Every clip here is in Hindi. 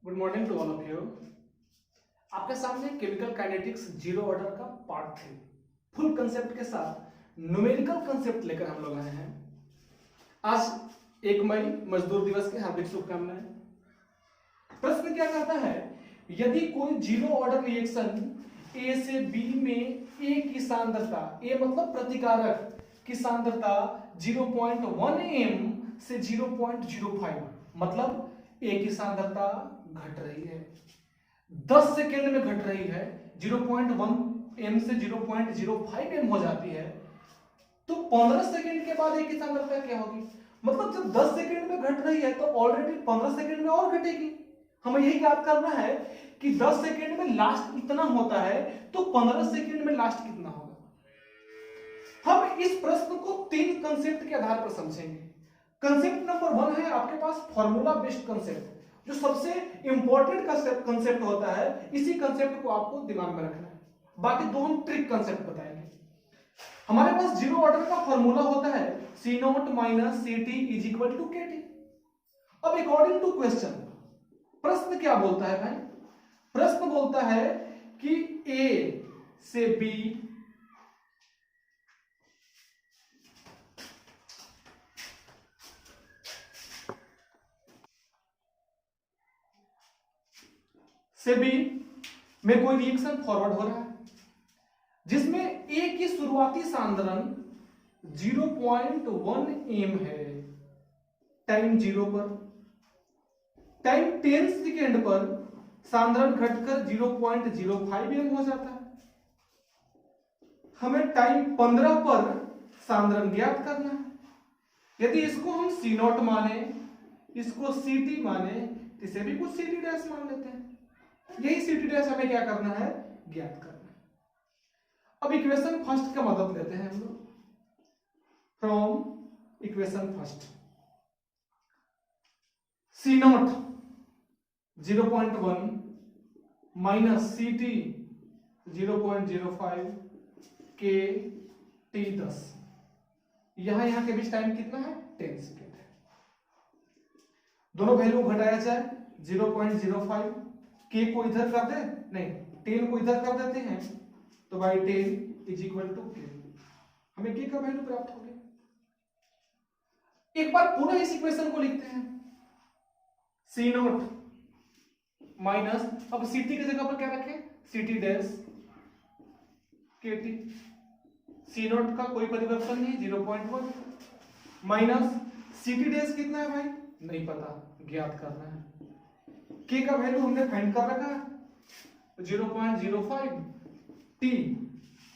Good morning to all of you. आपके सामने केमिकल काइनेटिक्स जीरो ऑर्डर का पार्ट 3 फुल कंसेप्ट के साथ न्यूमेरिकल कंसेप्ट लेकर हम लोग आए हैं। आज 1 मई मजदूर दिवस की हार्दिक शुभकामनाएं। प्रश्न क्या कहता है, यदि कोई जीरो ऑर्डर रिएक्शन ए से बी में ए की सांद्रता, ए मतलब प्रतिकारक की सांद्रता 0.1 एम से 0.05 मतलब ए की सांद्रता घट रही है, 10 सेकेंड में घट रही है, 0.1 एम से 0.05 एम हो जाती है, तो 15 सेकेंड के बाद ए की सांद्रता क्या होगी? मतलब जब 10 सेकेंड में घट रही है तो ऑलरेडी 15 सेकेंड में और घटेगी। हमें यही याद करना है कि 10 सेकेंड में लास्ट इतना होता है तो 15 सेकेंड में लास्ट कितना होगा। हम इस प्रश्न को 3 कंसेप्ट के आधार पर समझेंगे। कंसेप्ट नंबर 1 है आपके पास फॉर्मूला बेस्ड कंसेप्ट, जो सबसे इंपॉर्टेंट कंसेप्ट होता है। इसी कंसेप्ट को आपको दिमाग में रखना है। बाकी 2 हम ट्रिक कंसेप्ट बताएंगे। हमारे पास जीरो ऑर्डर का फॉर्मूला होता है C0 minus Ct is equal to Kt। अब अकॉर्डिंग टू क्वेश्चन प्रश्न क्या बोलता है भाई? प्रश्न बोलता है कि ए से बी में कोई रिएक्शन फॉरवर्ड हो रहा है जिसमें ए की शुरुआती सांद्रण 0.1 एम है, टाइम 0 पर, टाइम 10 सेकेंड पर सांद्रण घटकर 0.05 एम हो जाता है। हमें टाइम 15 पर सांद्रण ज्ञात करना है। यदि इसको हम C0 माने, इसको Ct माने, इसे भी कुछ Ct डैश मान लेते हैं। यही Ct डैश हमें क्या करना है? ज्ञात करना है। अब इक्वेशन फर्स्ट का मदद लेते हैं हम लोग। From equation first C0 0.1 minus Ct 0.05 के T 10, यहां के बीच टाइम कितना है? 10 सेकेंड है। दोनों वैल्यू घटाया जाए, 0.05 के को इधर कर दे, नहीं 10 को इधर कर देते हैं, तो बाई 10 इज इक्वल टू के, हमें के का वैल्यू प्राप्त हो गया। एक बार पूरा इस इक्वेशन को लिखते हैं। C0 माइनस, अब Ct की जगह पर क्या रखें? Ct dash Kt। C0 का कोई परिवर्तन नहीं, 0.1 माइनस Ct डैश कितना है भाई? नहीं पता, ज्ञात करना है। K का वैल्यू हमने फाइंड कर रखा है 0.05 T।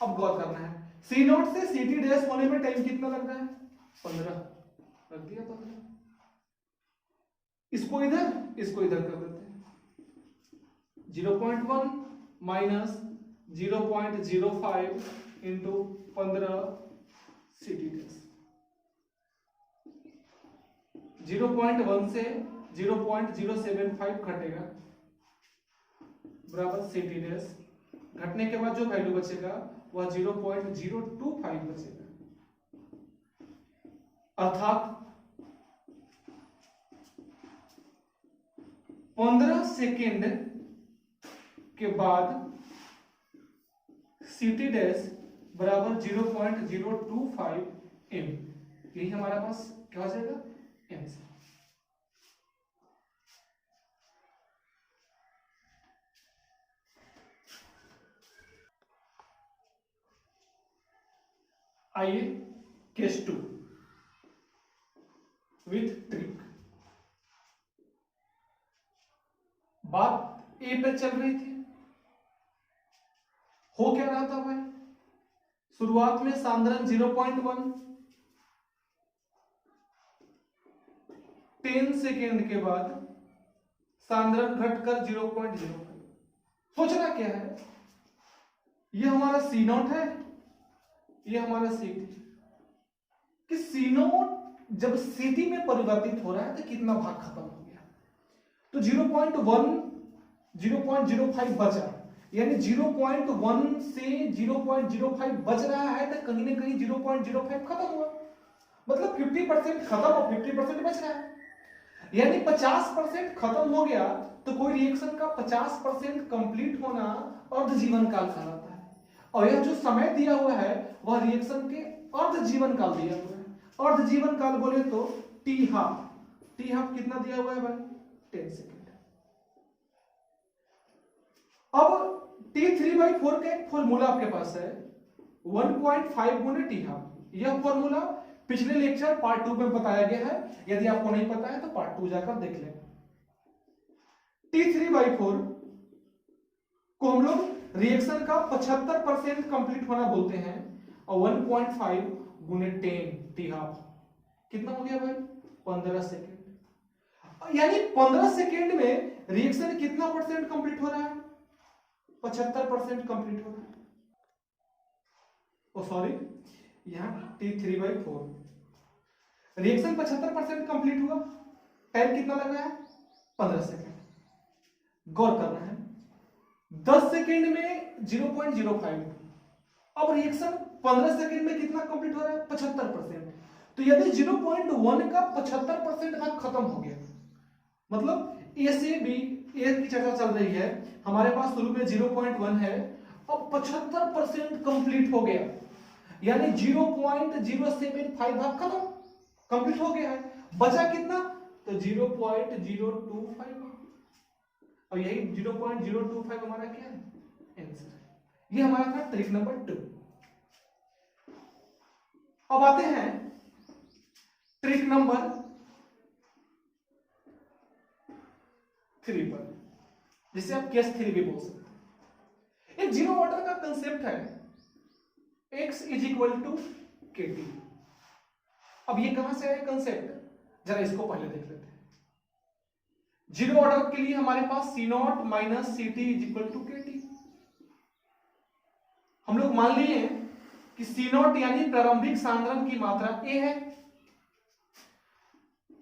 अब गौर करना है, C0 से Ct डैश होने में टाइम कितना लग रहा है? 15 रख दिया 15। इसको इधर कर देते हैं। 0.1 माइनस 0.05 इंटू 15 Ct डैश। 0.1 से 0.075 घटेगा बराबर Ct डैश। घटने के बाद जो वैल्यू बचेगा वह 0.025 बचेगा, अर्थात 15 सेकेंड के बाद Ct डैश बराबर 0.025 एम। यही हमारा पास क्या हो जाएगा? आंसर। आइए केस 2 विथ ट्रिक। बात ए पे चल रही थी, हो क्या रहा था भाई? शुरुआत में सांद्रण 0.1, 10 सेकेंड के बाद सांद्रण घटकर 0.05। सोचना क्या है, यह हमारा C0 है, यह हमारा Ct। कि C0 जब Ct में परिवर्तित हो रहा है तो कितना भाग खत्म हो गया? तो 0.05 बचा, यानी 0.1 से 0.05 बच रहा है तो कहीं ना कहीं 0.05 खत्म हुआ, मतलब 50% खत्म और 50% बच रहा है। यानी 50% खत्म हो गया तो कोई रिएक्शन का 50% कंप्लीट होना अर्ध जीवन काल कहलाता है। और यह जो समय दिया हुआ है वह रिएक्शन के अर्ध जीवन काल दिया हुआ है। अर्ध जीवन काल बोले तो टी हाफ। टी हाफ कितना दिया हुआ है भाई? 10 सेकेंड। अब T3/4 का एक फॉर्मूला आपके पास है 1.5 गुने टी हाफ। यह फॉर्मूला पिछले लेक्चर पार्ट 2 में बताया गया है, यदि आपको नहीं पता है तो पार्ट 2 जाकर देख लें। T3/4 को हम लोग रिएक्शन का 75% कंप्लीट होना बोलते हैं और 1.5 गुने 10 टी हाफ कितना हो गया भाई? 15 सेकेंड। यानी 15 सेकेंड में रिएक्शन कितना परसेंट कंप्लीट हो रहा है? 75% कंप्लीट हो रहा है। ओ सॉरी, यहां T3/4 रिएक्शन 75% कंप्लीट हुआ, टाइम कितना लगा है? 15 सेकेंड। गौर करना है 10 सेकेंड में 0.05। अब रिएक्शन 15 सेकेंड में कितना कंप्लीट हो रहा है? 75%। तो यदि 0.1 का 75% भाग खत्म हो गया, मतलब ए से बी, ए की चर्चा चल रही है, हमारे पास शुरू में 0.1 है, अब 75% कंप्लीट हो गया, यानी 0.075 भाग खत्म कंप्लीट हो गया है। बचा कितना? तो 0.025। और यही 0.025 हमारा क्या है? आंसर। ये हमारा था ट्रिक नंबर 2। अब आते हैं ट्रिक नंबर 3 पर, जिसे आप केस 3 भी बोल सकते हैं। एक जीरो ऑर्डर का कंसेप्ट है x = kT। अब ये कहां से आया कंसेप्ट? जरा इसको पहले देख लेते हैं। जीरो ऑर्डर के लिए हमारे पास C0 - Ct = kT। हम लोग मान लिए कि C0 यानी प्रारंभिक सांद्रण की मात्रा A है,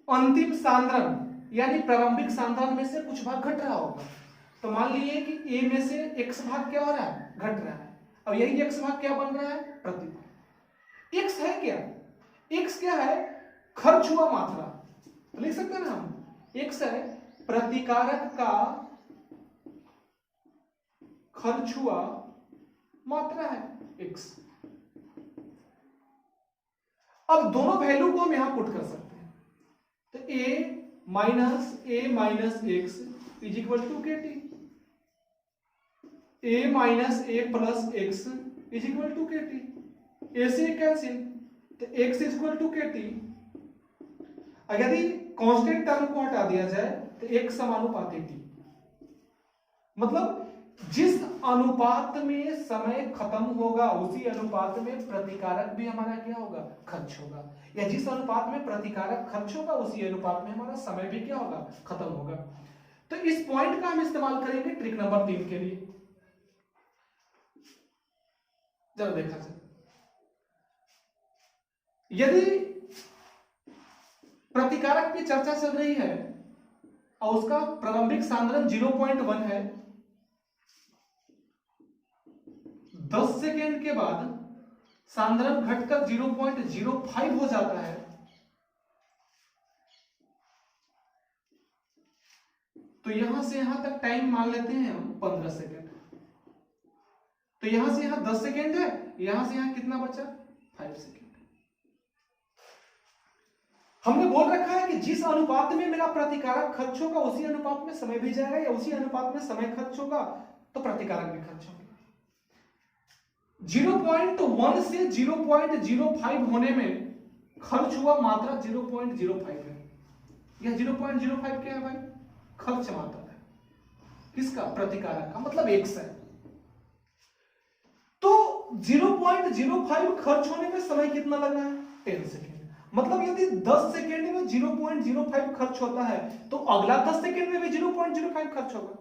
अंतिम सांद्रण यानी प्रारंभिक सांद्रण में से कुछ भाग घट रहा होगा, तो मान लीजिए कि A में से x भाग क्या हो रहा है? घट रहा है। अब यही x भाग क्या बन रहा है? प्रतिभाग। x है क्या? x क्या है? खर्च हुआ मात्रा। लिख सकते हैं ना हम, x है प्रतिकारक का खर्च हुआ मात्रा है x। अब दोनों वैल्यू को हम यहां पुट कर सकते हैं, तो a - x = kT, a - a + x = kT। a से कैंसिल, तो x = kT। यदि कांस्टेंट टर्म को हटा दिया जाए तो x समानुपाती t। मतलब जिस अनुपात में समय खत्म होगा उसी अनुपात में प्रतिकारक भी हमारा क्या होगा? खर्च होगा। या जिस अनुपात में प्रतिकारक खर्च होगा उसी अनुपात में हमारा समय भी क्या होगा? खत्म होगा। तो इस पॉइंट का हम इस्तेमाल करेंगे ट्रिक नंबर 3 के लिए। जरा देखा जाए, यदि प्रतिकारक की चर्चा चल रही है और उसका प्रारंभिक सांद्रण 0.1 है, 10 सेकेंड के बाद सांद्रण घटकर 0.05 हो जाता है, तो यहां से यहां तक टाइम मान लेते हैं हम 15 सेकेंड। तो यहां से यहां 10 सेकेंड है, यहां से यहां कितना बचा? 5 सेकेंड। हमने बोल रखा है कि जिस अनुपात में मेरा प्रतिकारक खर्च होगा उसी अनुपात में समय भी जाएगा, या उसी अनुपात में समय खर्च होगा तो प्रतिकारक भी खर्च होगा। 0.1 से 0.05 होने में खर्च हुआ मात्रा 0.05 है। यह 0.05 क्या है भाई? खर्च मात्रा है। किसका? प्रतिकारक का, मतलब x है। तो 0.05 खर्च होने में समय कितना लगा है? 10 सेकेंड। मतलब यदि 10 सेकेंड में 0.05 खर्च होता है तो अगला 10 सेकेंड में भी 0.05 खर्च होगा।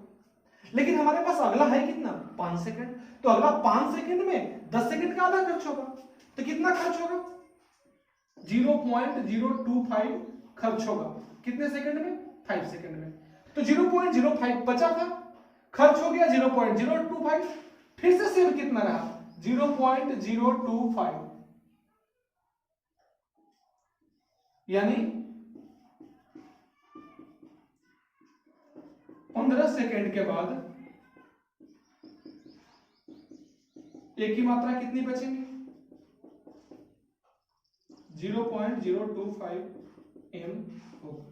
लेकिन हमारे पास अगला है कितना? 5 सेकेंड। तो अगला 5 सेकेंड में 10 सेकेंड का आधा खर्च होगा, तो कितना खर्च होगा? 0.025 खर्च होगा। कितने सेकेंड में? 5 सेकेंड में। तो 0.05 बचा था, खर्च हो गया 0.025, फिर से सेव कितना रहा? 0.025, यानी 15 सेकेंड के बाद ए की मात्रा कितनी बचेंगी? 0.025 m होगा।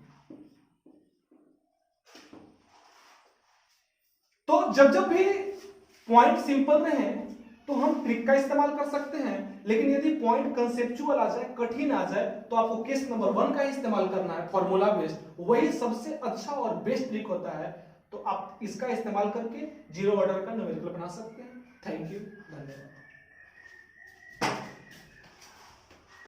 तो जब भी पॉइंट सिंपल रहे तो हम ट्रिक का इस्तेमाल कर सकते हैं, लेकिन यदि पॉइंट कंसेप्चुअल आ जाए, कठिन आ जाए, तो आपको केस नंबर 1 का इस्तेमाल करना है, फॉर्मूला बेस्ड। वही सबसे अच्छा और बेस्ट ट्रिक होता है। तो आप इसका इस्तेमाल करके जीरो ऑर्डर का न्यूमेरिकल बना सकते हैं। थैंक यू, धन्यवाद।